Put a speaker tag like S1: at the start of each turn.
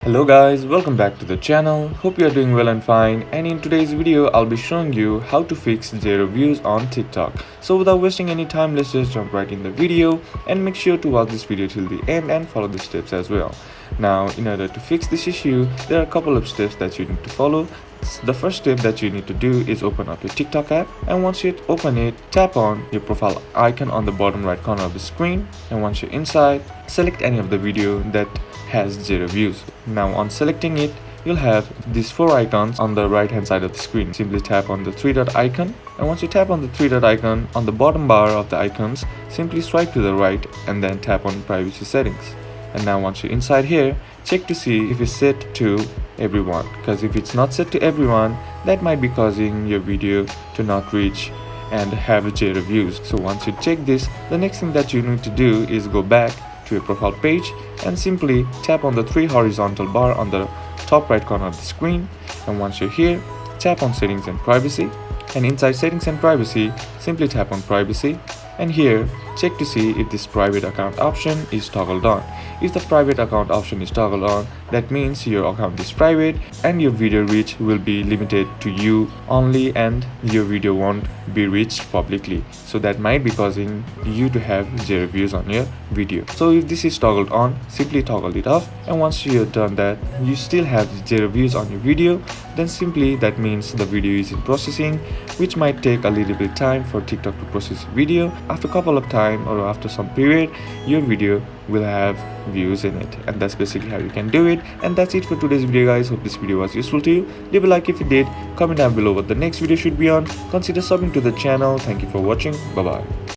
S1: Hello guys, welcome back to the channel. Hope you are doing well and fine, and in today's video I'll be showing you how to fix zero views on TikTok. So without wasting any time, let's just jump right in the video and make sure to watch this video till the end and follow the steps as well. Now in order to fix this issue, there are a couple of steps that you need to follow. The first step that you need to do is open up your TikTok app, and once you open it, tap on your profile icon on the bottom right corner of the screen, and once you're inside, select any of the video that has zero views. Now on selecting it, you'll have these four icons on the right hand side of the screen. Simply tap on the three dot icon, and once you tap on the three dot icon on the bottom bar of the icons, simply swipe to the right and then tap on privacy settings. And now once you're inside here, check to see if it's set to everyone, because if it's not set to everyone, that might be causing your video to not reach and have zero views. So once you check this, the next thing that you need to do is go back to your profile page and simply tap on the three horizontal bar on the top right corner of the screen. And once you're here, tap on settings and privacy, and inside settings and privacy, simply tap on privacy, and here check to see if this private account option is toggled on. If the private account option is toggled on, that means your account is private and your video reach will be limited to you only, and your video won't be reached publicly. So that might be causing you to have zero views on your video. So if this is toggled on, simply toggle it off, and once you've done that, you still have zero views on your video, then simply that means the video is in processing, which might take a little bit time for TikTok to process your video. After a couple of time or after some period, your video will have views in it, and that's basically how you can do it. And that's it for today's video guys. Hope this video was useful to you. Leave a like if it did, comment down below what the next video should be on, consider subbing to the channel. Thank you for watching. Bye bye.